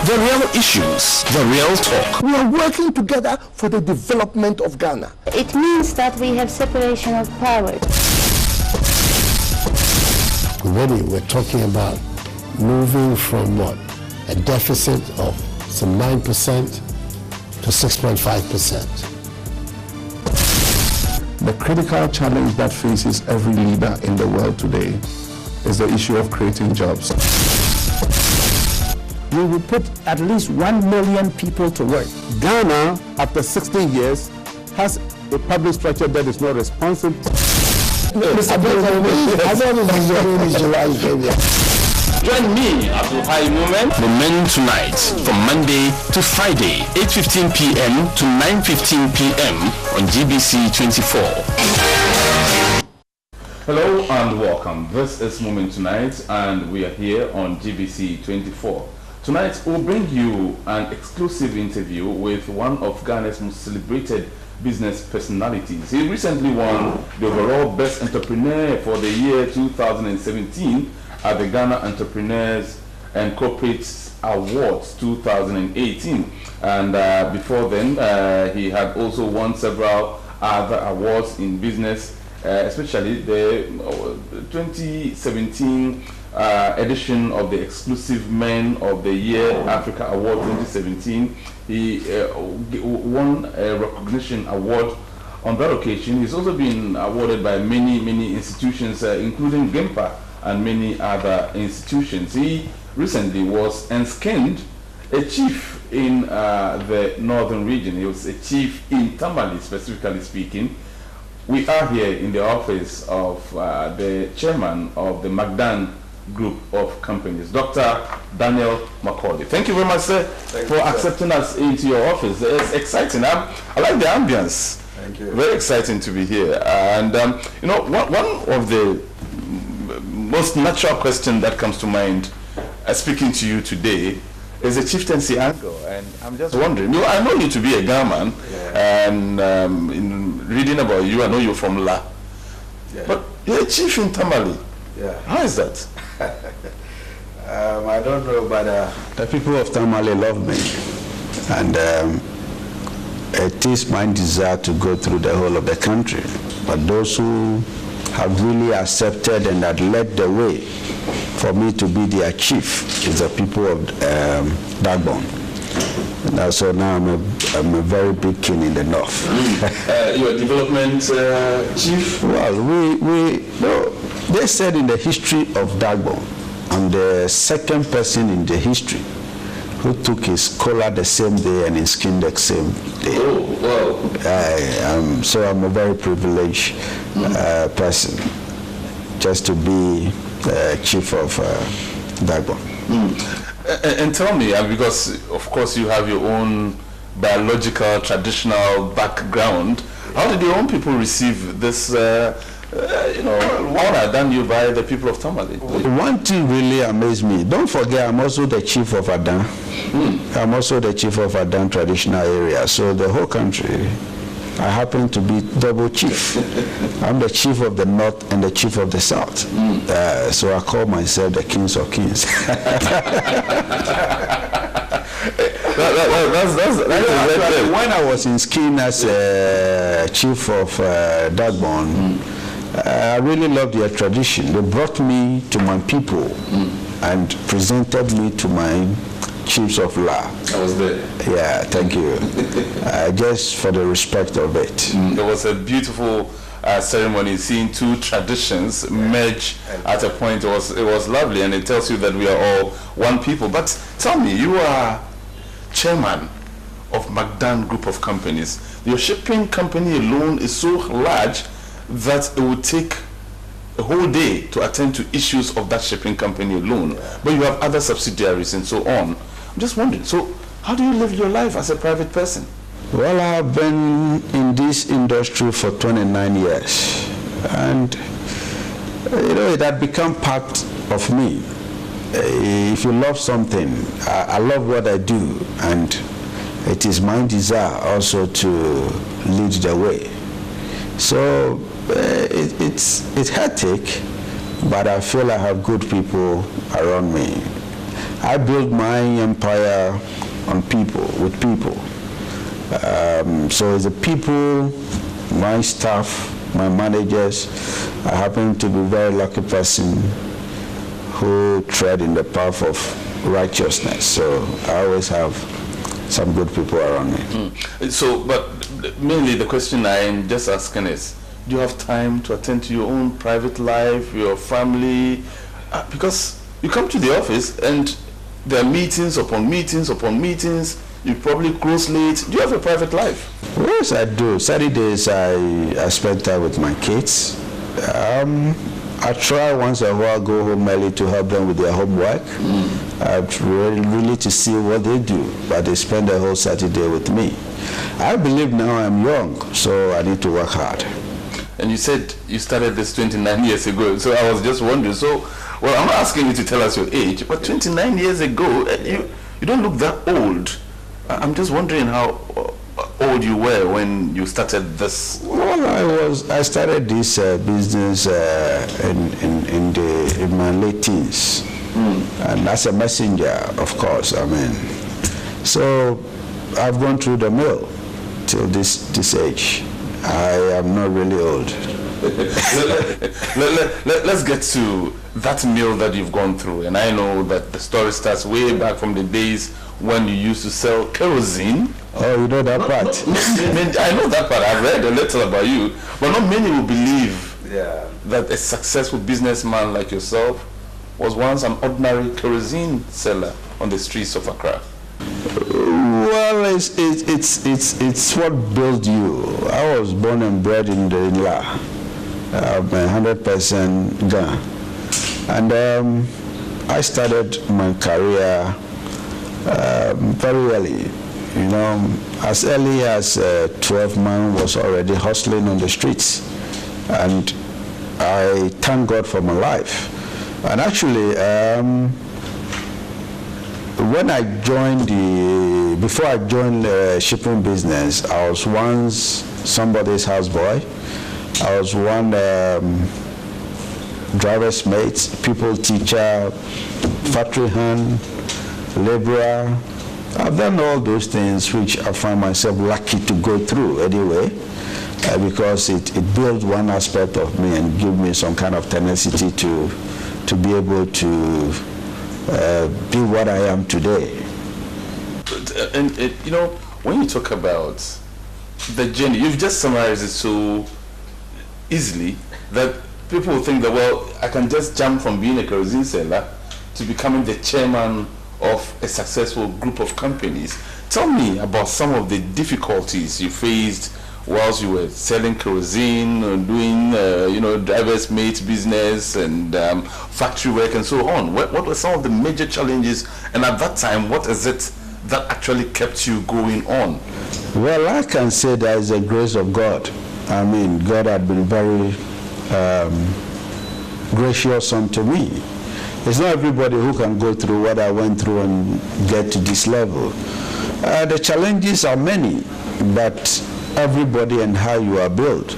The real issues, the real talk. We are working together for the development of Ghana. It means that we have separation of powers. Already we're talking about moving from what? A deficit of some 9% to 6.5%. The critical challenge that faces every leader in the world today is the issue of creating jobs. We will put at least 1 million people to work. Ghana, after 16 years, has a public structure that is not responsive. Join me, Moomen, Moomen tonight from Monday to Friday, 8:15 p.m. to 9:15 p.m. on GBC 24. Hello and welcome. This is Moomen Tonight, and we are here on GBC 24. Tonight we'll bring you an exclusive interview with one of Ghana's most celebrated business personalities. He recently won the overall Best Entrepreneur for the year 2017 at the Ghana Entrepreneurs and Corporates Awards 2018. And before then, he had also won several other awards in business, especially the 2017 edition of the exclusive Men of the Year Africa Award 2017. He won a recognition award on that occasion. He's also been awarded by many institutions, including GIMPA and many other institutions. He recently was enskinned a chief in the northern region. He was a chief in Tamale, specifically speaking. We are here in the office of the chairman of the McDan group of companies, Dr. Daniel Macaulay. Thank you very much, sir, for accepting us into your office. It's exciting. I like the ambience. Thank you. Very exciting to be here. And you know, one of the most natural question that comes to mind speaking to you today is the chieftaincy angle. And I'm just wondering, I know you to be a Ghana, and in reading about you, I know you're from La. Yeah. But you're a chief in Tamale. Yeah. How is that? I don't know, but the people of Tamale love me. And it is my desire to go through the whole of the country. But those who have really accepted and had led the way for me to be their chief is the people of Dagbon. And so now I'm a very big king in the north. You're a development chief? Well, they said in the history of Dagbon, I'm the second person in the history who took his collar the same day and his skin the same day. Oh, wow. So I'm a very privileged person just to be chief of Dagbon. And tell me, because of course you have your own biological, traditional background, how did your own people receive this honor done you by the people of Tamale? One thing really amazed me. Don't forget, I'm also the chief of Adan. I'm also the chief of Adan traditional area. So the whole country, I happen to be double chief. I'm the chief of the north and the chief of the south. So I call myself the kings of kings. When I was in Skin as chief of Dagbon, I really loved their tradition. They brought me to my people and presented me to my chiefs of La. I was there. Yeah, thank you. Just for the respect of it. It was a beautiful ceremony, seeing two traditions merge at a point. It was lovely, and it tells you that we are all one people. But tell me, you are chairman of McDan group of companies. Your shipping company alone is so large that it would take a whole day to attend to issues of that shipping company alone. But you have other subsidiaries and so on. I'm just wondering, so how do you live your life as a private person? Well, I have been in this industry for 29 years. And, it had become part of me. If you love something, I love what I do. And it is my desire also to lead the way. So it's hectic, but I feel I have good people around me. I built my empire on people, with people. So the people, my staff, my managers, I happen to be a very lucky person who tread in the path of righteousness. So I always have some good people around me. So, but mainly the question I am just asking is, do you have time to attend to your own private life, your family? Because you come to the office and there are meetings upon meetings upon meetings. You probably close late. Do you have a private life? Yes, I do. Saturdays I spend time with my kids. I try once in a while go home early to help them with their homework. Really to see what they do, but they spend the whole Saturday with me. I believe now I'm young, so I need to work hard. And you said you started this 29 years ago, so I was just wondering. So, well, I'm not asking you to tell us your age, but 29 years ago, you don't look that old. I'm just wondering how old you were when you started this. Well, I started this business in my late teens, and as a messenger, of course. I mean, so I've gone through the mill till this age. I am not really old. Let's get to that mill that you've gone through, and I know that the story starts way back from the days when you used to sell kerosene. Oh, you know that part? I know that part. I read a little about you, but not many will believe that a successful businessman like yourself was once an ordinary kerosene seller on the streets of Accra. Well, it's what built you. I was born and bred in the Inla. I'm 100% Ghana, and I started my career very early. You know, as early as 12 months was already hustling on the streets, and I thank God for my life. And actually, when I joined before I joined the shipping business, I was once somebody's houseboy. I was one driver's mate, people teacher, factory hand, laborer. I've done all those things which I find myself lucky to go through anyway, because it built one aspect of me and give me some kind of tenacity to be able to be what I am today. And you know, when you talk about the journey, you've just summarized it so easily that people will think that, well, I can just jump from being a kerosene seller to becoming the chairman of a successful group of companies. Tell me about some of the difficulties you faced whilst you were selling kerosene and doing, driver's mate business and factory work and so on. What were some of the major challenges? And at that time, what is it that actually kept you going on? Well, I can say that is the grace of God. I mean, God had been very gracious unto me. It's not everybody who can go through what I went through and get to this level. The challenges are many, but everybody and how you are built.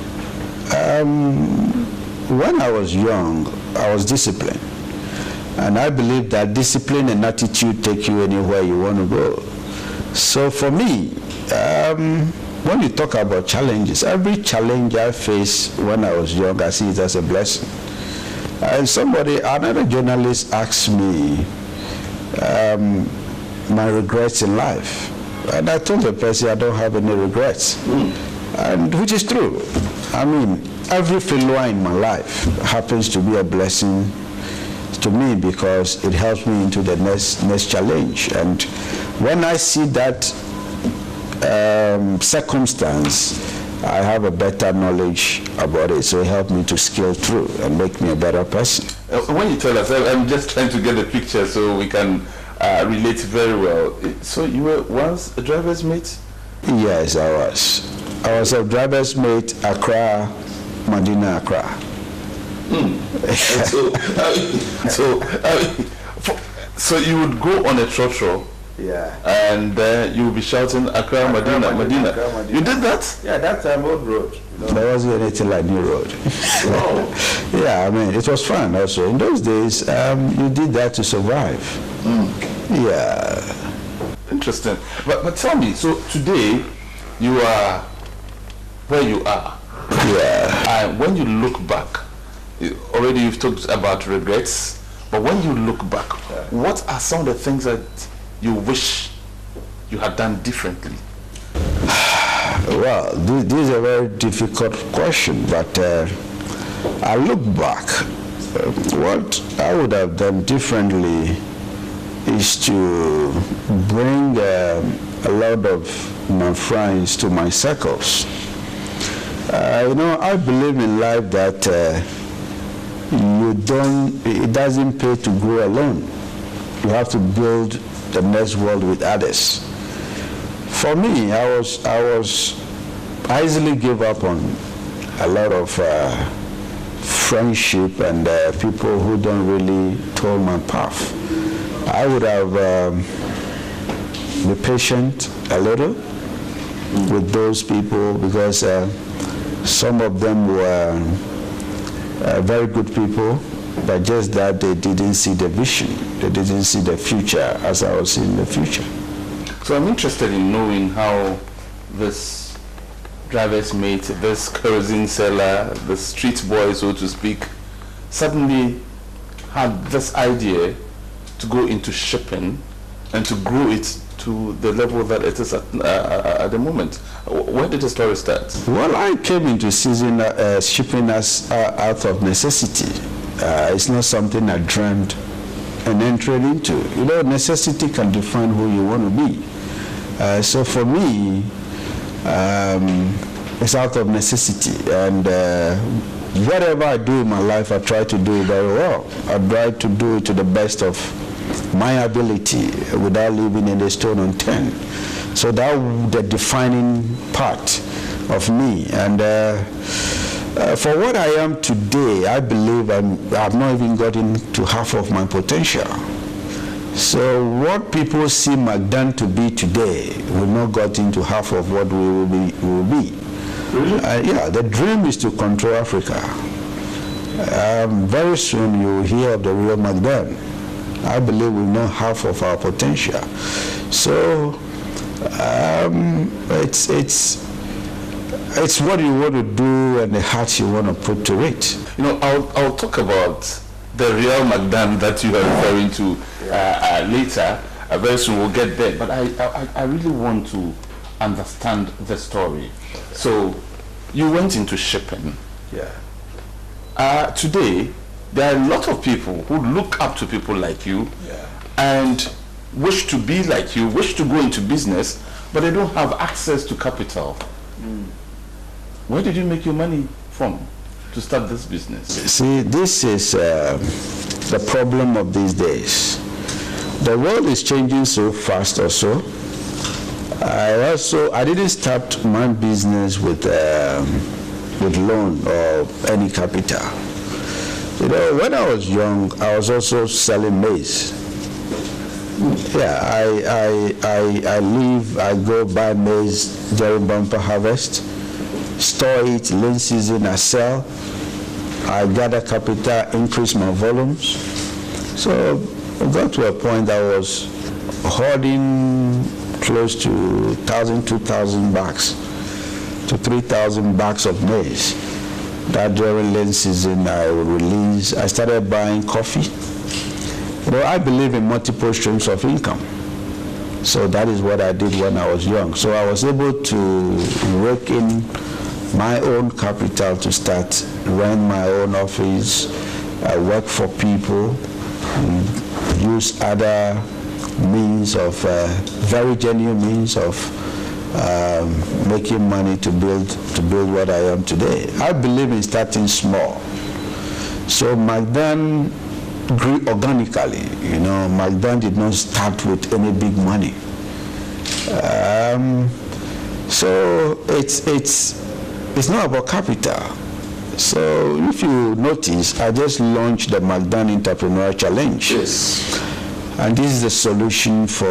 When I was young, I was disciplined. And I believe that discipline and attitude take you anywhere you want to go. So for me, when you talk about challenges, every challenge I faced when I was young, I see it as a blessing. And another journalist asked me my regrets in life. And I told the person I don't have any regrets, and which is true. I mean, every failure in my life happens to be a blessing to me because it helps me into the next challenge. And when I see that circumstance, I have a better knowledge about it, so it helped me to scale through and make me a better person. When you tell us, I'm just trying to get the picture so we can relate very well. So you were once a driver's mate? Yes, I was. I was a driver's mate, Accra, Medina, Accra. So you would go on a trotro. Yeah. And you will be shouting Accra, Medina. You did that? Yeah, that time old road. There wasn't anything like new road. Yeah, I mean, it was fun also. In those days, you did that to survive. Yeah. Interesting. But tell me, so today you are where you are. Yeah. And when you look back, already you've talked about regrets, but when you look back, what are some of the things that you wish you had done differently? Well, this is a very difficult question, but I look back. What I would have done differently is to bring a lot of my friends to my circles. I believe in life that it doesn't pay to grow alone. You have to build the next world with others. For me, I easily gave up on a lot of friendship and people who don't really told my path. I would have been patient a little with those people because some of them were very good people, but just that they didn't see the vision. They didn't see the future as I was seeing the future. So I'm interested in knowing how this driver's mate, this kerosene seller, the street boy, so to speak, suddenly had this idea to go into shipping and to grow it to the level that it is at the moment. Where did the story start? Well, I came into shipping as out of necessity. It's not something I dreamed and entered into. Necessity can define who you want to be. So for me, it's out of necessity, and whatever I do in my life, I try to do it very well. I try to do it to the best of my ability without leaving any stone unturned. So that was the defining part of me. And for what I am today, I believe I've not even gotten to half of my potential. So what people see McDan to be today, we've not gotten to half of what we will be. Really? Yeah, the dream is to control Africa. Very soon you will hear of the real McDan. I believe we know half of our potential. So it's what you want to do and the heart you want to put to it. I'll talk about the real McDan that you are referring to later. Very soon we'll get there. But I really want to understand the story. So you went into shipping. Yeah. Today, there are a lot of people who look up to people like you and wish to be like you, wish to go into business, but they don't have access to capital. Where did you make your money from to start this business? See, this is the problem of these days. The world is changing so fast also. I didn't start my business with loan or any capital. When I was young, I was also selling maize. Yeah, I go buy maize during bumper harvest, store it, late season I sell. I gather capital, increase my volumes. So I got to a point I was hoarding close to 1,000, 2,000 bags to 3,000 bags of maize. That during late season I started buying coffee. I believe in multiple streams of income. So that is what I did when I was young. So I was able to rake in my own capital to start, run my own office, work for people, use other means of, very genuine means of making money to build what I am today. I believe in starting small. So McDan grew organically. McDan did not start with any big money. So it's not about capital. So if you notice, I just launched the McDan Entrepreneur Challenge. Yes. And this is a solution for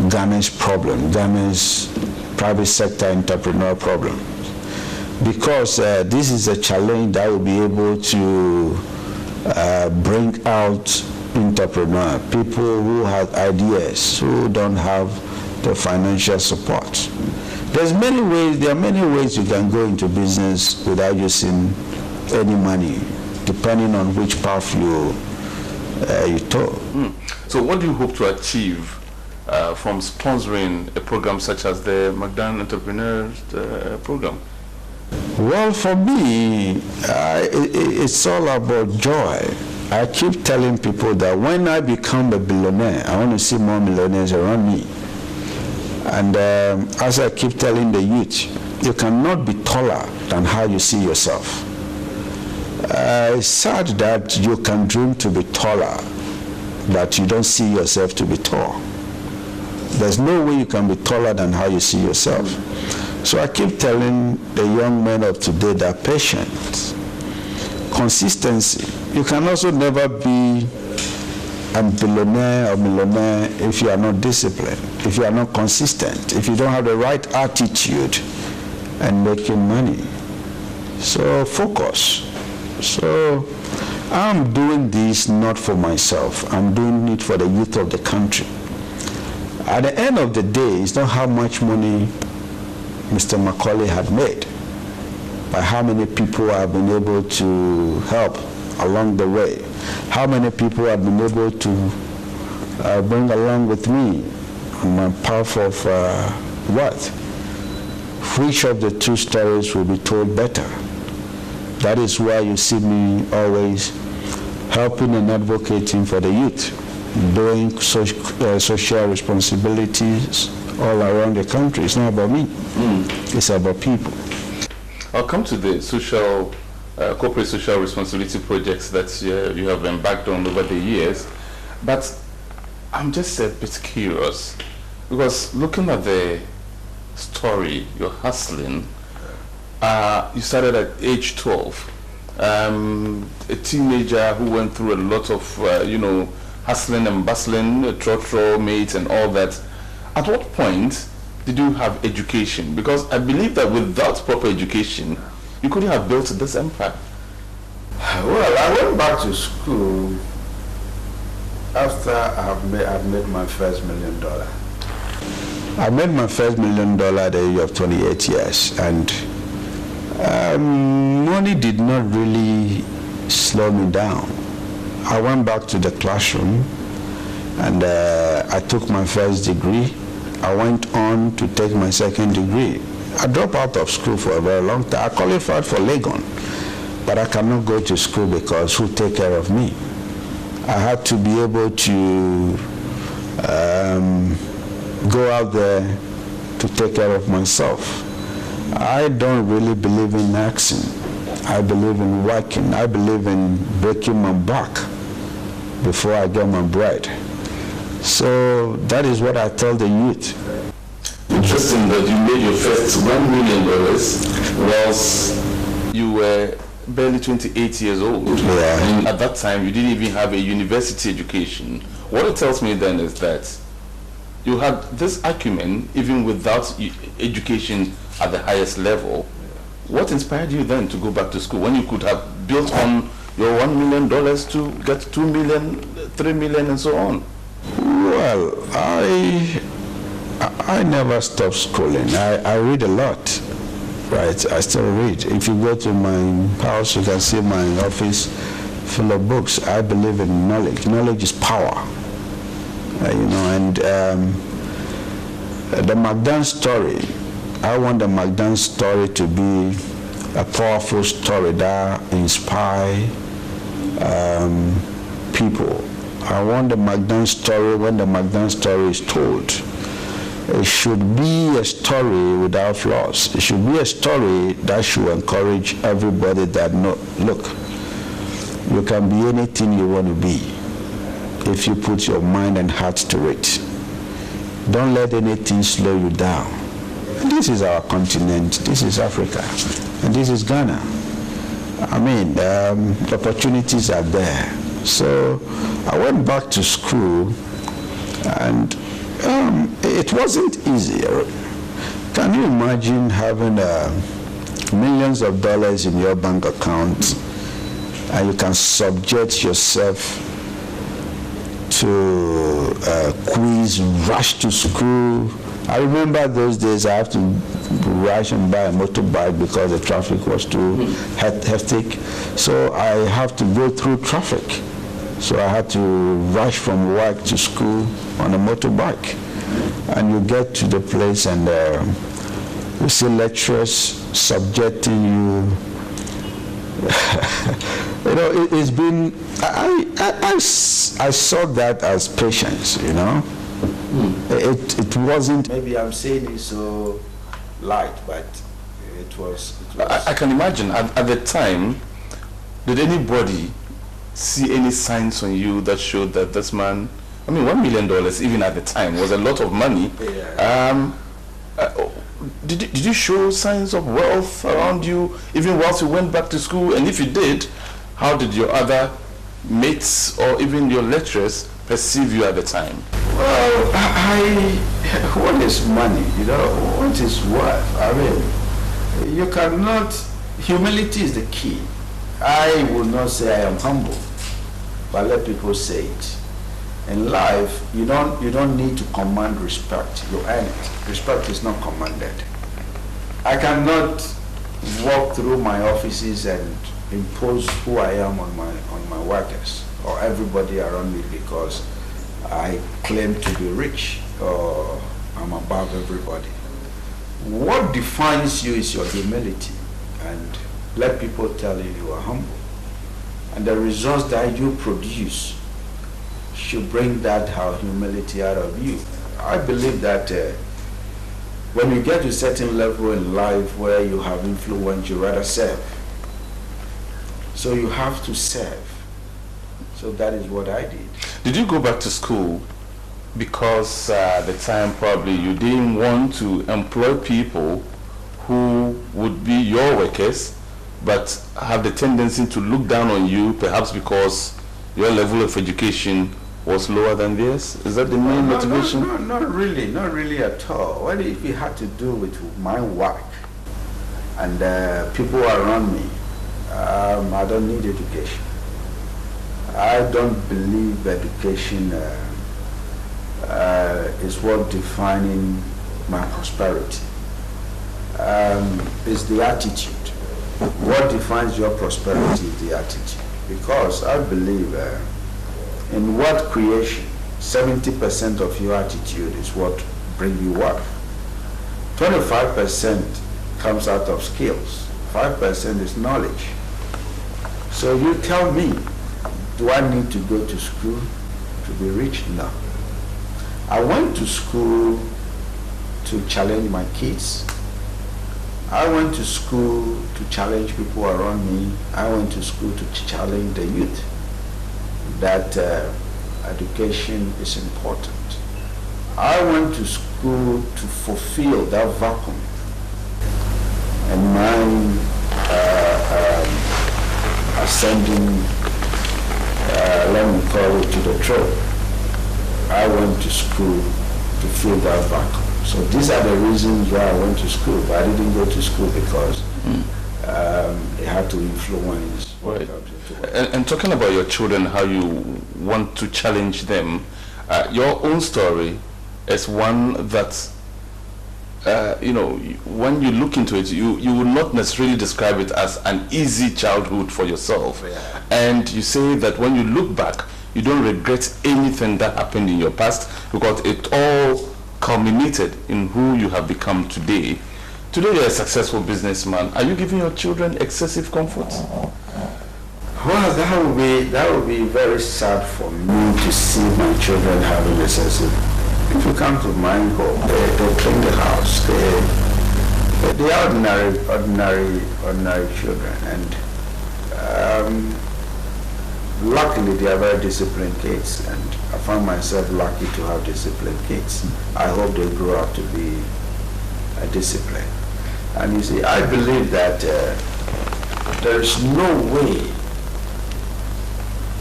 Ghana's problem, Ghana's private sector entrepreneur problem. Because this is a challenge that will be able to bring out entrepreneur, people who have ideas, who don't have the financial support. There are many ways you can go into business without using any money, depending on which path you took. So what do you hope to achieve from sponsoring a program such as the McDan Entrepreneurs Program? Well, for me, it's all about joy. I keep telling people that when I become a billionaire, I want to see more millionaires around me. And as I keep telling the youth, you cannot be taller than how you see yourself. It's sad that you can dream to be taller, but you don't see yourself to be tall. There's no way you can be taller than how you see yourself. So I keep telling the young men of today that patience, consistency. You can also never be a billionaire or millionaire if you are not disciplined, if you are not consistent, if you don't have the right attitude and making money. So focus. So I'm doing this not for myself. I'm doing it for the youth of the country. At the end of the day, it's not how much money Mr. Macaulay had made, but how many people have been able to help along the way, how many people have been able to bring along with me on my path of what? Which of the two stories will be told better? That is why you see me always helping and advocating for the youth, doing social responsibilities all around the country. It's not about me. It's about people. I'll come to the corporate social responsibility projects that you have embarked on over the years, but I'm just a bit curious because looking at the story, you're hustling. You started at age 12. A teenager who went through a lot of, hustling and bustling, trotro mates and all that. At what point did you have education? Because I believe that without proper education, you couldn't have built this empire. Well, I went back to school after I've made my first $1 million. I made my first $1 million at the age of 28 years, and money did not really slow me down. I went back to the classroom and I took my first degree. I went on to take my second degree. I dropped out of school for a very long time. I qualified for Legon, but I cannot go to school because who take care of me? I had to be able to go out there to take care of myself. I don't really believe in asking. I believe in working. I believe in breaking my back before I get my bread. So that is what I tell the youth. Interesting that you made your first $1 million whilst you were barely 28 years old. Yeah. And at that time, you didn't even have a university education. What it tells me then is that you had this acumen even without education at the highest level. What inspired you then to go back to school when you could have built on your $1 million to get 2 million, 3 million, and so on? Well, I never stopped schooling. I read a lot, right? I still read. If you go to my house, you can see my office full of books. I believe in knowledge. Knowledge is power, and the McDan story, I want the McDan story to be a powerful story that inspires people. I want the McDan story, when the McDan story is told, it should be a story without flaws. It should be a story that should encourage everybody that, look, you can be anything you want to be if you put your mind and heart to it. Don't let anything slow you down. And this is our continent, this is Africa, and this is Ghana. I mean, the opportunities are there. So I went back to school, and it wasn't easy. Can you imagine having millions of dollars in your bank account and you can subject yourself to quiz, rush to school. I remember those days I have to rush and buy a motorbike because the traffic was too hectic. So I have to go through traffic. So I had to rush from work to school on a motorbike. And you get to the place and you see lecturers subjecting you. You know, it's been, I saw that as patience, you know. It wasn't. Maybe I'm saying it so light, but it was. I can imagine at the time, did anybody see any signs on you that showed that this man, I mean, $1 million even at the time was a lot of money. Yeah. Did you show signs of wealth around you even whilst you went back to school? And if you did, how did your other mates or even your lecturers perceive you at the time? Well, what is money? You know, what is worth? I mean, you cannot, humility is the key. I would not say I am humble, but let people say it. In life, you don't need to command respect. You earn it. Respect is not commanded. I cannot walk through my offices and impose who I am on my workers or everybody around me because I claim to be rich or I'm above everybody. What defines you is your humility, and let people tell you you are humble. And the results that you produce should bring that humility out of you. I believe that when you get to a certain level in life where you have influence, you rather serve. So you have to serve. So that is what I did. Did you go back to school because at the time probably you didn't want to employ people who would be your workers but have the tendency to look down on you, perhaps because your level of education was lower than theirs? Is that the main motivation? No, not really at all. Well, if it had to do with my work and people around me, I don't need education. I don't believe education is what defining my prosperity. It's the attitude. What defines your prosperity is the attitude. Because I believe in what creation, 70% of your attitude is what brings you wealth. 25% comes out of skills. 5% is knowledge. So you tell me, do I need to go to school to be rich? No. I went to school to challenge my kids. I went to school to challenge people around me. I went to school to challenge the youth that education is important. I went to school to fulfill that vacuum and my ascending, let me call it, to the throne. I went to school to fill that vacuum. So these are the reasons why I went to school, but I didn't go to school because it had to influence what comes into it. And talking about your children, how you want to challenge them, your own story is one that, when you look into it, you will not necessarily describe it as an easy childhood for yourself. Yeah. And you say that when you look back, you don't regret anything that happened in your past because it all culminated in who you have become today. Today you're a successful businessman. Are you giving your children excessive comfort? Well, that would be very sad for me to see my children having excessive. If you come to my home, they clean the house. They are ordinary children, and luckily they are very disciplined kids, and I find myself lucky to have disciplined kids. I hope they grow up to be disciplined. And you see, I believe that there is no way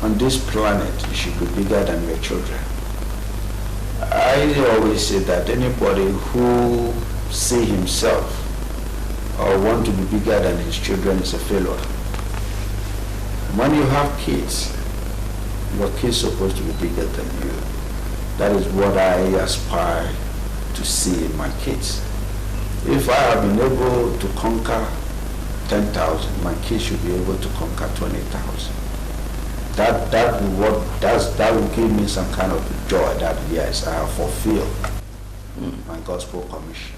on this planet you should be bigger than your children. I always say that anybody who see himself or want to be bigger than his children is a failure. When you have kids, your kids supposed to be bigger than you. That is what I aspire to see in my kids. If I have been able to conquer 10,000, my kids should be able to conquer 20,000. That will give me some kind of joy that yes, I have fulfilled my gospel commission.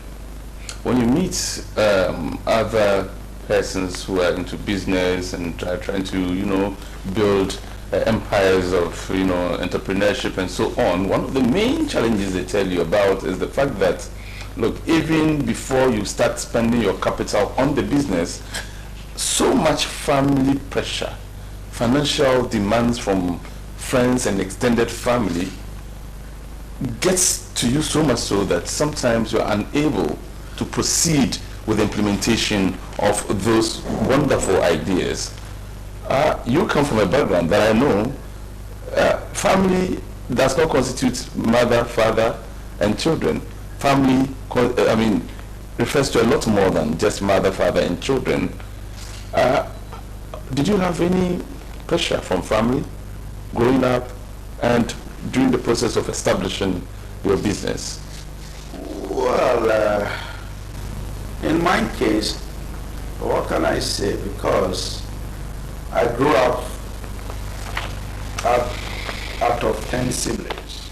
When you meet other persons who are into business and trying to, build empires of, entrepreneurship and so on, one of the main challenges they tell you about is the fact that, look, even before you start spending your capital on the business, so much family pressure, financial demands from friends and extended family gets to you so much so that sometimes you're unable to proceed with the implementation of those wonderful ideas. You come from a background that I know family does not constitute mother, father, and children. Family, refers to a lot more than just mother, father, and children. Did you have any pressure from family growing up and during the process of establishing your business? Well, in my case, what can I say? Because I grew up out of 10 siblings.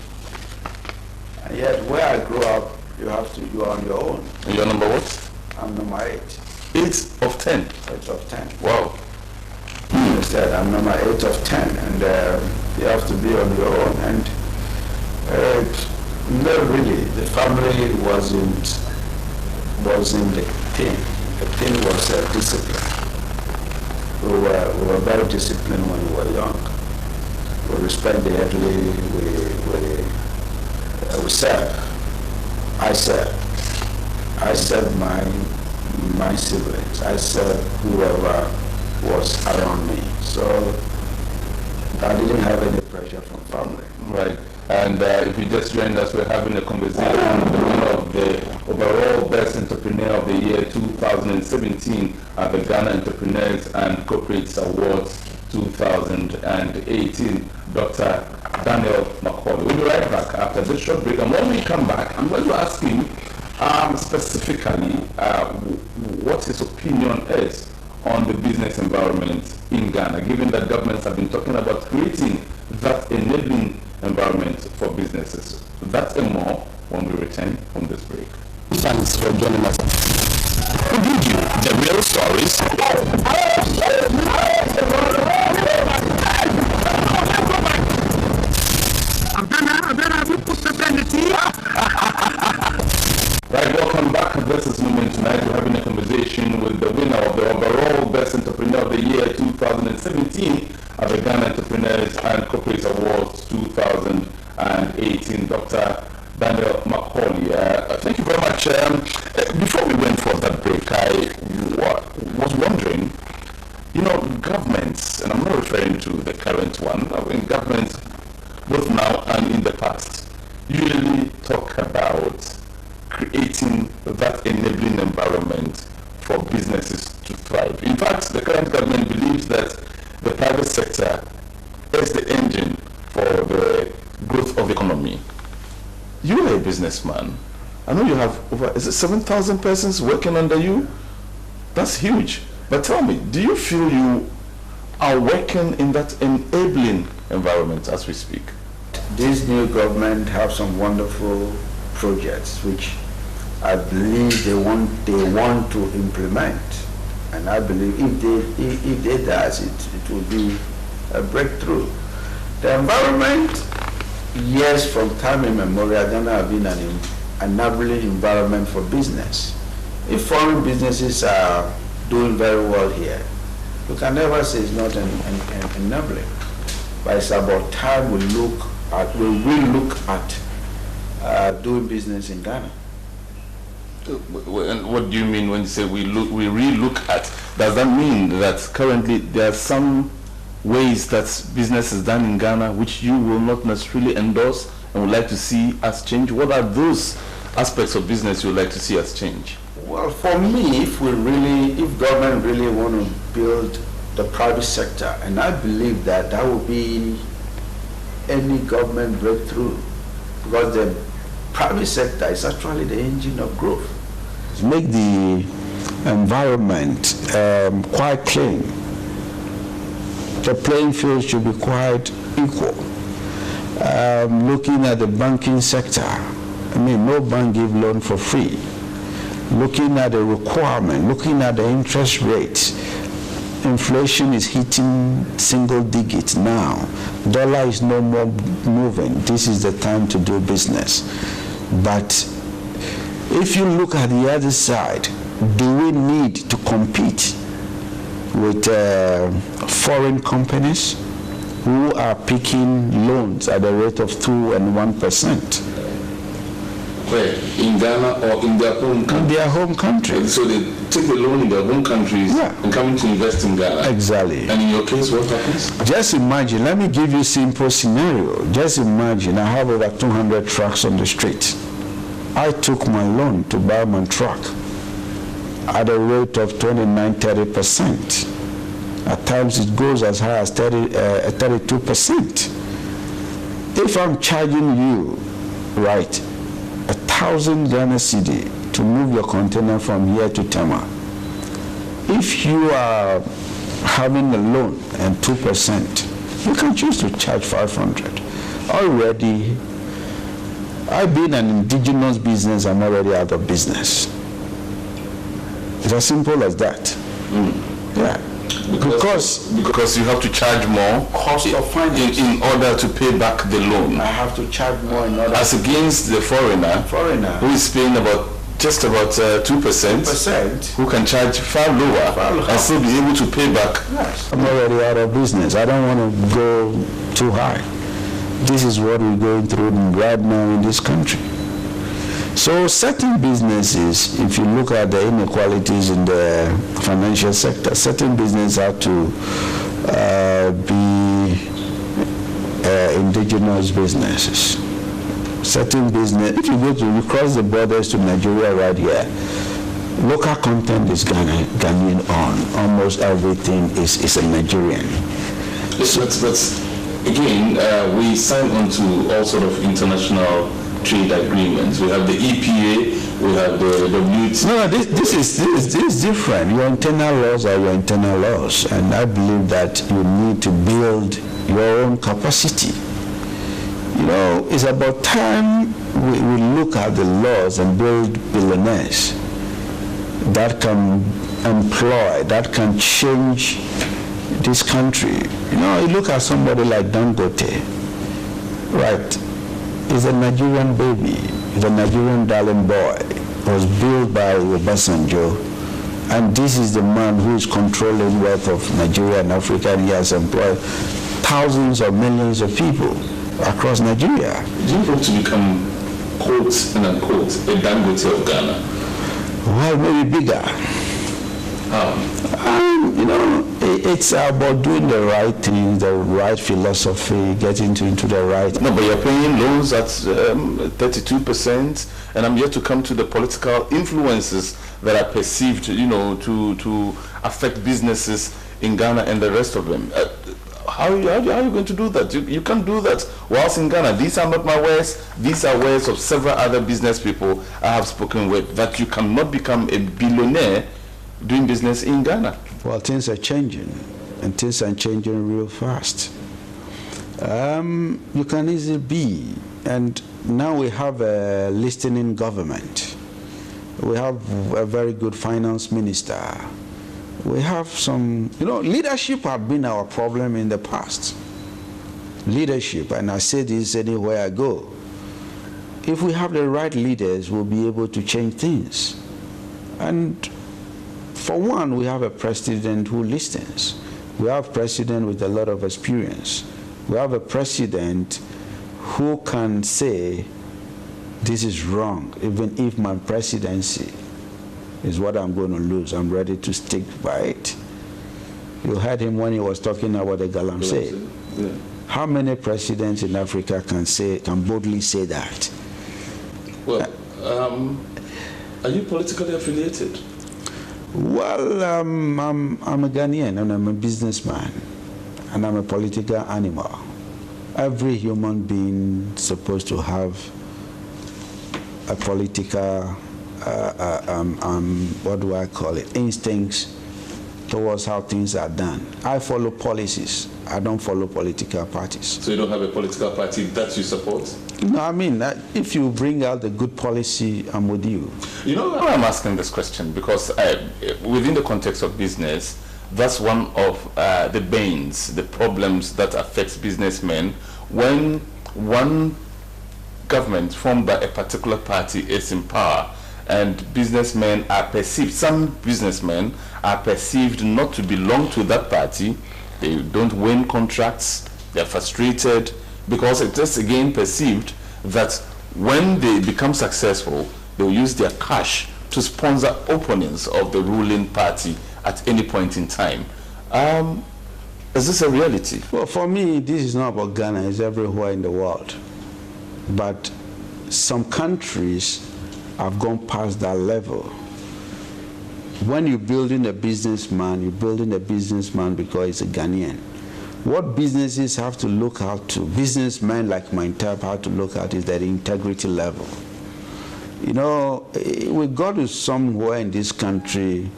And yet where I grew up, you are on your own. And you're number what? I'm number 8. 8 of 10? 8 of 10. Wow. Instead, I'm number 8 of 10, and you have to be on your own. And no, really, the family wasn't the thing. The thing was discipline. We were very disciplined when we were young. We respect the elderly. We serve. I serve my siblings. I serve whoever was around me. So I didn't have any pressure from family. Right. And if you just joined us, we're having a conversation with the winner of the overall Best Entrepreneur of the Year 2017 at the Ghana Entrepreneurs and Corporates Awards 2018, Dr. Daniel Macaulay. We'll be right back after this short break. And when we come back, I'm going to ask him specifically what his opinion is on the business environment in Ghana, given that governments have been talking about creating that enabling environment for businesses. That and more when we return from this break. Thanks for joining us. We bring you the real stories. Right, welcome back. This is Moomen. Tonight we're having a conversation with the winner of the overall Best Entrepreneur of the Year 2017 at the Ghana Entrepreneurs and Corporates Awards 2018, Dr. Daniel Macaulay. Thank you very much. Before we went for that break, I was wondering, governments, and I'm not referring to the current one, governments both now and in the past, usually talk about creating that enabling environment for businesses to thrive. In fact, the current government believes that the private sector is the engine for the growth of the economy. You are a businessman. I know you have over 7,000 persons working under you? That's huge. But tell me, do you feel you are working in that enabling environment as we speak? This new government have some wonderful projects which I believe they want to implement, and I believe if they does it will be a breakthrough. The environment, yes, from time immemorial, Ghana have been an enabling environment for business. If foreign businesses are doing very well here, you can never say it's not an enabling. But it's about time we look at doing business in Ghana. And what do you mean when you say we re-look at? Does that mean that currently there are some ways that business is done in Ghana which you will not necessarily endorse and would like to see us change? What are those aspects of business you would like to see us change? Well, for me, if government really want to build the private sector, and I believe that would be any government breakthrough, because the private sector is actually the engine of growth. Make the environment quite clean. The playing field should be quite equal. Looking at the banking sector, I mean, no bank give loan for free. Looking at the requirement, looking at the interest rates, inflation is hitting single digits now. Dollar is no more moving. This is the time to do business. But if you look at the other side, do we need to compete with foreign companies who are picking loans at the rate of 2% and 1%? Where? In Ghana or in their home country? In their home country. So they take a loan in their home countries and come to invest in Ghana. Exactly. And in your case, what happens? Just imagine, let me give you a simple scenario. Just imagine I have over 200 trucks on the street. I took my loan to buy my truck at a rate of 29-30%. At times it goes as high as 32%. If I'm charging you, right, 1,000 Ghana cedi to move your container from here to Tema, if you are having a loan and 2%, you can choose to charge 500. Already, I've been an indigenous business, I'm already out of business. It's as simple as that. Yeah. Because you have to charge more Cost of finance in order to pay back the loan. I have to charge more in order As against the foreigner who is paying just about 2%, who can charge far lower and still be able to pay back. Yes. I'm already out of business. I don't want to go too high. This is what we're going through right now in this country. So certain businesses, if you look at the inequalities in the financial sector, certain businesses have to be indigenous businesses. Certain business, if you cross the borders to Nigeria right here, local content is Ghanaian on. Almost everything is a Nigerian. But again, we sign on to all sort of international trade agreements. We have the EPA, we have the WTO. No, this is different. Your internal laws are your internal laws, and I believe that you need to build your own capacity. You know, it's about time we look at the laws and build billionaires that can employ, that can change this country. You know, you look at somebody like Dangote, right? He's a Nigerian baby. He's a Nigerian darling boy. Was built by Obasanjo, and this is the man who is controlling wealth of Nigeria and Africa, and he has employed thousands of millions of people across Nigeria. Do you hope to become, quote and unquote, a Dangote of Ghana? Well, maybe bigger. You know, it's about doing the right thing, the right philosophy, getting into the right. No, but you're paying loans at 32%, and I'm yet to come to the political influences that are perceived, you know, to affect businesses in Ghana and the rest of them. How are you going to do that? You can't do that whilst in Ghana. These are not my words. These are words of several other business people I have spoken with, that you cannot become a billionaire doing business in Ghana. Well, things are changing, and things are changing real fast. You can easily be, and now we have a listening government. We have a very good finance minister. We have some, you know, leadership has been our problem in the past. Leadership, and I say this anywhere I go. If we have the right leaders, we'll be able to change things. And for one, we have a president who listens. We have a president with a lot of experience. We have a president who can say, this is wrong, even if my presidency is what I'm going to lose. I'm ready to stick by it. You heard him when he was talking about the Galamsey. Yeah. How many presidents in Africa can boldly say that? Well, are you politically affiliated? Well, I'm a Ghanaian, and I'm a businessman, and I'm a political animal. every human being supposed to have a political, what do I call it, instincts towards how things are done. I follow policies. I don't follow political parties. So you don't have a political party that you support? No, I mean, if you bring out the good policy, I'm with you. You know why I'm asking this question? Because within the context of business, that's one of the banes, the problems that affects businessmen when one government formed by a particular party is in power and businessmen are perceived, some businessmen are perceived not to belong to that party. They don't win contracts, they're frustrated because it is again perceived that when they become successful, they'll use their cash to sponsor opponents of the ruling party at any point in time. Is this a reality? Well, for me, this is not about Ghana, it's everywhere in the world. But some countries have gone past that level. When you're building a businessman, you're building a businessman because he's a Ghanaian. What businesses have to look out to, businessmen like my type have to look at is that integrity level. You know, we got to somewhere in this country,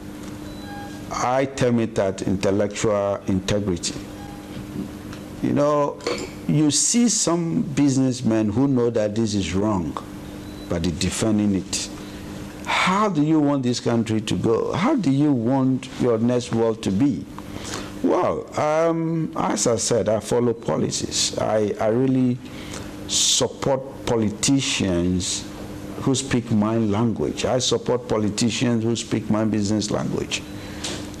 I term it that intellectual integrity. You know, you see some businessmen who know that this is wrong, but they're defending it. How do you want this country to go? How do you want your next world to be? Well, as I said, I follow policies. I really support politicians who speak my language. I support politicians who speak my business language.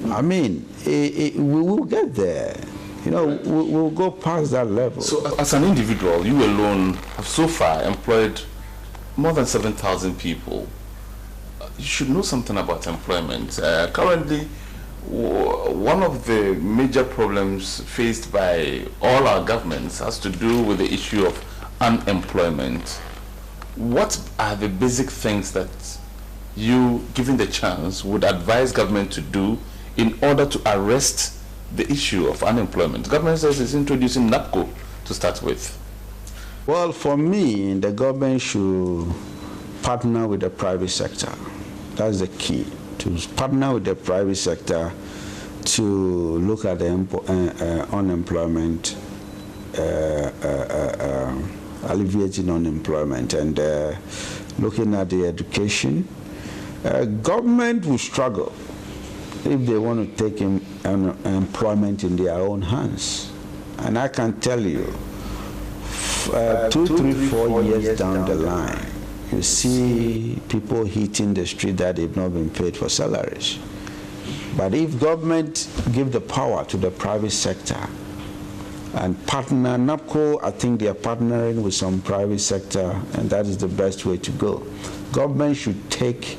I mean, we will get there. You know, we'll go past that level. So as an individual, you alone have so far employed more than 7,000 people. You should know something about employment. Currently, one of the major problems faced by all our governments has to do with the issue of unemployment. What are the basic things that you, given the chance, would advise government to do in order to arrest the issue of unemployment? The government says it's introducing NAPCO to start with. Well, for me, the government should partner with the private sector. That's the key, to partner with the private sector to look at the unemployment, alleviating unemployment, and looking at the education. Government will struggle if they want to take employment in their own hands. And I can tell you, 2, 3, 4 years down the line, you see people hitting the street that they've not been paid for salaries. But if government give the power to the private sector and partner, NAPCO, I think they are partnering with some private sector, and that is the best way to go. Government should take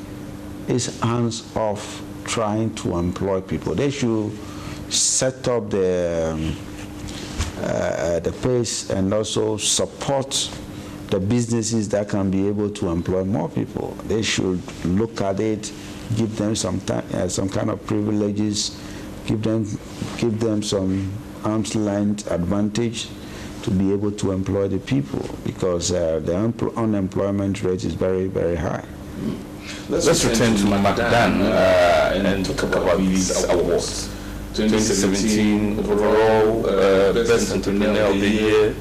its hands off trying to employ people. They should set up the pace and also support the businesses that can be able to employ more people. They should look at it, give them some kind of privileges, give them some arm's length advantage to be able to employ the people, because the unemployment rate is very, very high. Let's return to McDan and talk about these awards. 2017 overall Best Entrepreneur of the Year.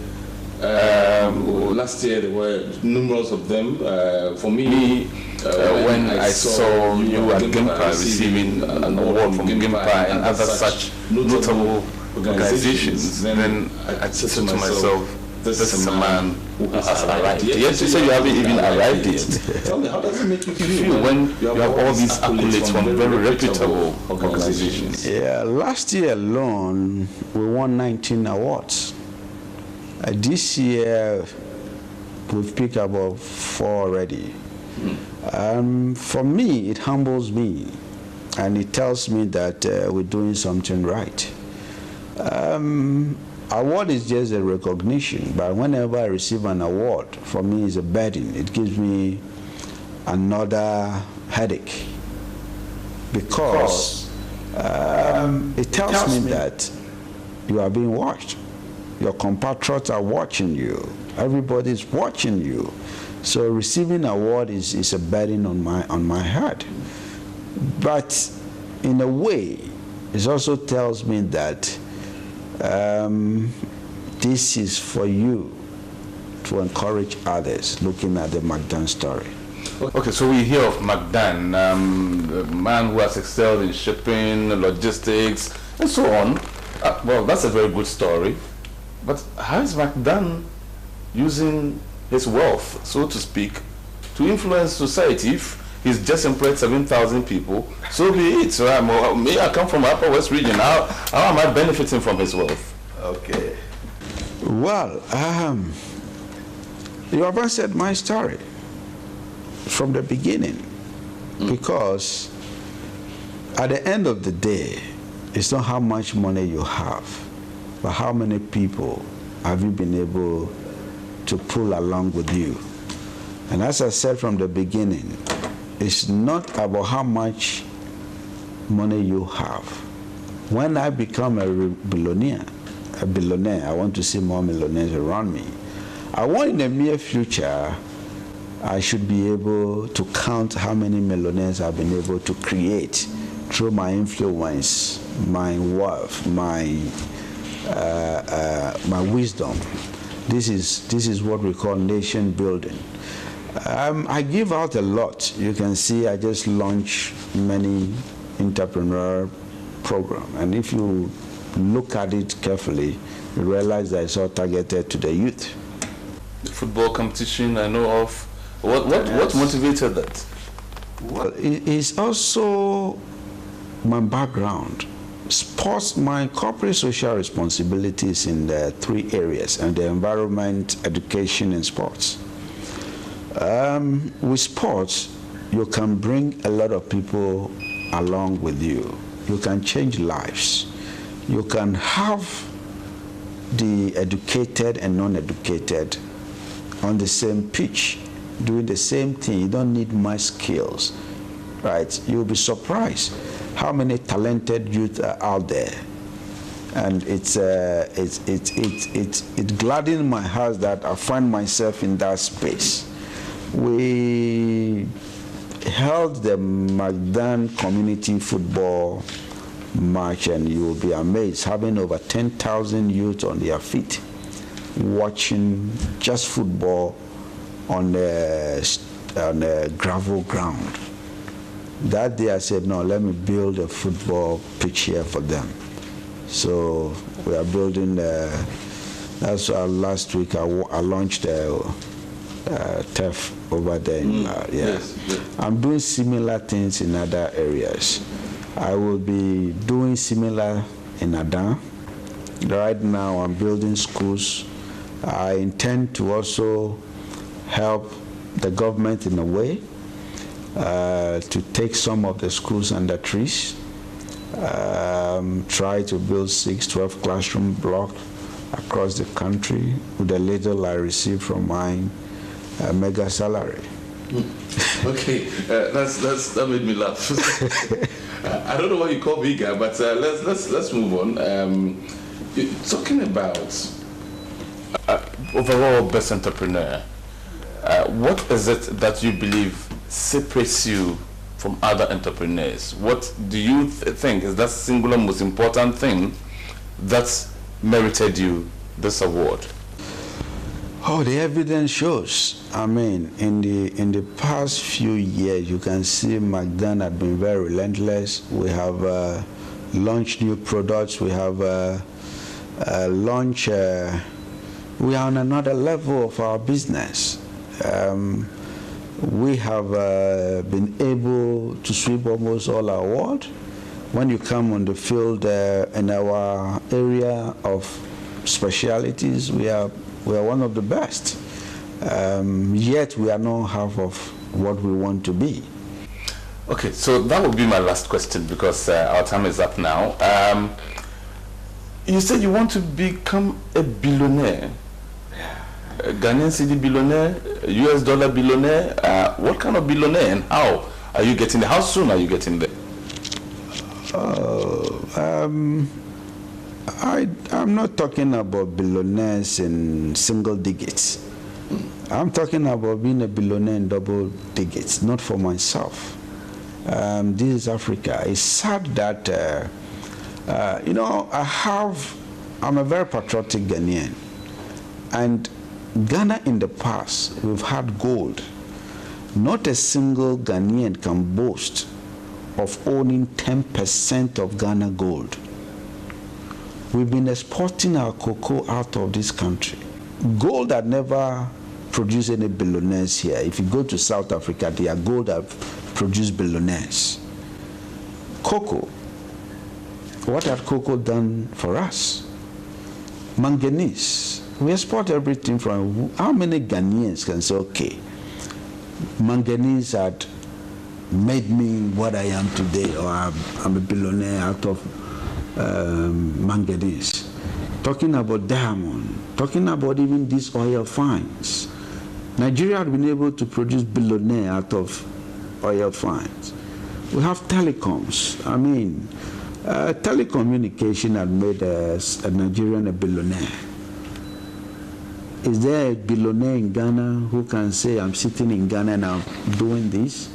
Last year there were numerous of them. For me, when I saw you at GIMPA receiving an award from GIMPA and other such notable organizations, then I said to myself, this is a man who has arrived. Yes, you say you haven't even arrived yet. Tell me, how does it make you feel when you have all these accolades from very reputable organizations? Yeah, last year alone, we won 19 awards. This year, we've picked about 4 already. For me, it humbles me, and it tells me that we're doing something right. Award is just a recognition, but whenever I receive an award, for me it's a burden. It gives me another headache, because it tells me that you are being watched. Your compatriots are watching you. Everybody's watching you. So receiving an award is a burden on my heart. But in a way, it also tells me that this is for you to encourage others looking at the McDan story. Okay, so we hear of McDan, a man who has excelled in shipping, logistics, and so on. Well, that's a very good story. But how is McDan using his wealth, so to speak, to influence society? If he's just employed 7,000 people, so be it. So I come from Upper West region. How am I benefiting from his wealth? Okay. Well, you have answered my story from the beginning, because at the end of the day, it's not how much money you have, but how many people have you been able to pull along with you. And as I said from the beginning, it's not about how much money you have. When I become a billionaire, I want to see more millionaires around me. I want in the near future, I should be able to count how many millionaires I've been able to create through my influence, my wealth, my wisdom. This is what we call nation building. I give out a lot. You can see I just launched many entrepreneur programs, and if you look at it carefully, you realize that it's all targeted to the youth. The football competition I know of. What motivated that? Well, it's also my background. Sports, my corporate social responsibilities in the 3 areas, and the environment, education, and sports. With sports, you can bring a lot of people along with you. You can change lives. You can have the educated and non-educated on the same pitch, doing the same thing. You don't need much skills, right? You'll be surprised how many talented youth are out there, and it gladdens my heart that I find myself in that space. We held the McDan community football match, and you will be amazed, having over 10,000 youth on their feet, watching just football on a gravel ground. That day I said, no, let me build a football pitch here for them. So we are building, that's why last week I launched turf over there. Yes. I'm doing similar things in other areas. I will be doing similar in Adan. Right now I'm building schools. I intend to also help the government in a way to take some of the schools under trees, try to build 6-12 classroom blocks across the country with the little I receive from my mega salary. Okay, that made me laugh. I don't know what you call bigger, but let's move on. You're talking about overall best entrepreneur. What is it that you believe separates you from other entrepreneurs? What do you think is that singular most important thing that's merited you this award? Oh, the evidence shows. I mean, in the past few years, you can see McDan had been very relentless. We have launched new products. We have launched. We are on another level of our business. We have been able to sweep almost all our awards. When you come on the field in our area of specialities, we are one of the best. Yet we are not half of what we want to be. Okay, so that will be my last question because our time is up now. You said you want to become a billionaire. A Ghanaian cedi billionaire, US dollar billionaire. What kind of billionaire and how are you getting there? How soon are you getting there? I'm not talking about billionaires in single digits. I'm talking about being a billionaire in double digits, not for myself. This is Africa. It's sad that, I'm a very patriotic Ghanaian. And Ghana in the past, we've had gold. Not a single Ghanaian can boast of owning 10% of Ghana gold. We've been exporting our cocoa out of this country. Gold had never produced any billionaires here. If you go to South Africa, their gold have produced billionaires. Cocoa. What had cocoa done for us? Manganese. We export everything from, how many Ghanaians can say, okay, manganese had made me what I am today, or I'm a billionaire out of manganese. Talking about diamond, talking about even these oil finds. Nigeria had been able to produce billionaire out of oil finds. We have telecoms. I mean, telecommunication had made a Nigerian a billionaire. Is there a billionaire in Ghana who can say, I'm sitting in Ghana and I'm doing this?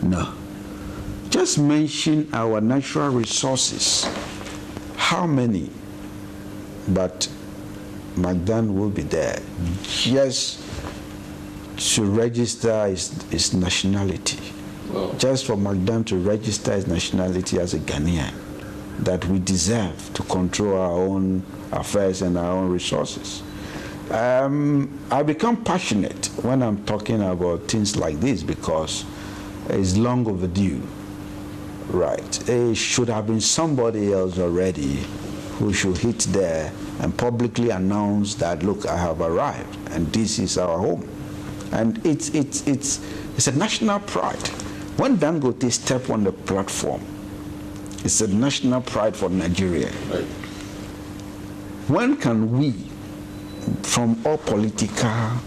No. Just mention our natural resources. How many? But McDan will be there just to register his nationality. Wow. Just for McDan to register his nationality as a Ghanaian, that we deserve to control our own affairs and our own resources. I become passionate when I'm talking about things like this because it's long overdue. Right. It should have been somebody else already who should hit there and publicly announce that, look, I have arrived and this is our home. And it's a national pride. When Dangote step on the platform, it's a national pride for Nigeria. Right. When can we, from all political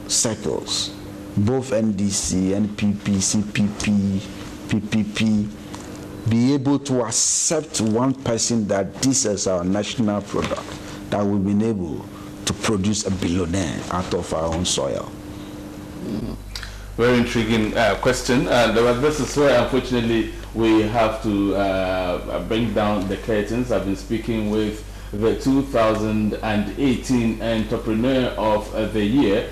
circles, both NDC, NPP, CPP, PPP, be able to accept one person that this is our national product, that we've been able to produce a billionaire out of our own soil? Very intriguing question. This is where, unfortunately, we have to bring down the curtains. I've been speaking with the 2018 Entrepreneur of the Year.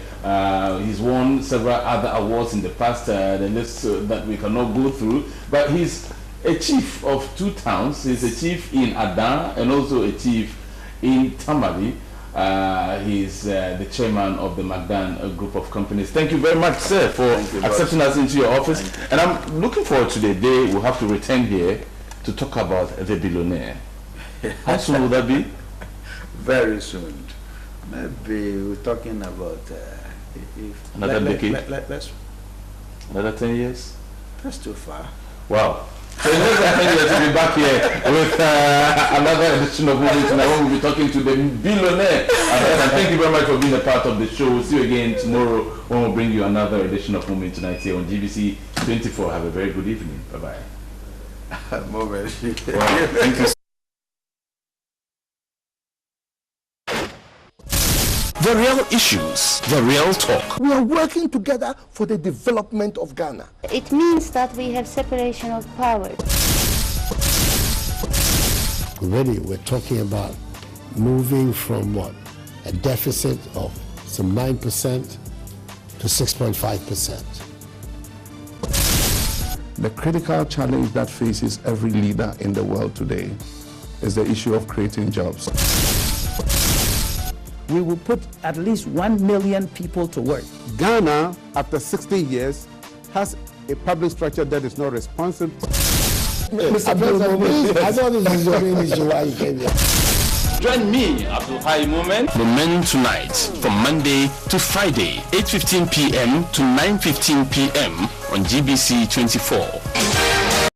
He's won several other awards in the past, the list that we cannot go through, but he's a chief of 2 towns. He's a chief in Adan and also a chief in Tamale. He's the chairman of the McDan group of companies. Thank you very much, sir, for accepting us into your office. And I'm looking forward to the day we'll have to return here to talk about the billionaire. How soon will that be? Very soon. Maybe we're talking about another decade? Another 10 years? That's too far. Wow. So in the next 10 years we'll be back here with another edition of Moomen tonight when we'll be talking to the billionaire. And thank you very much for being a part of the show. We'll see you again tomorrow when we'll bring you another edition of Moomen tonight here on GBC 24. Have a very good evening. Bye-bye. Moomen. Wow. Thank you. The real issues, the real talk. We are working together for the development of Ghana. It means that we have separation of powers. Already we're talking about moving from what? A deficit of some 9% to 6.5%. The critical challenge that faces every leader in the world today is the issue of creating jobs. We will put at least 1 million people to work. Ghana, after 60 years, has a public structure that is not responsive. Mr. President, I know this is your main issue why you came here. Join me, Abdul Moomen. Moomen tonight, from Monday to Friday, 8:15 p.m. to 9:15 p.m. on GBC 24.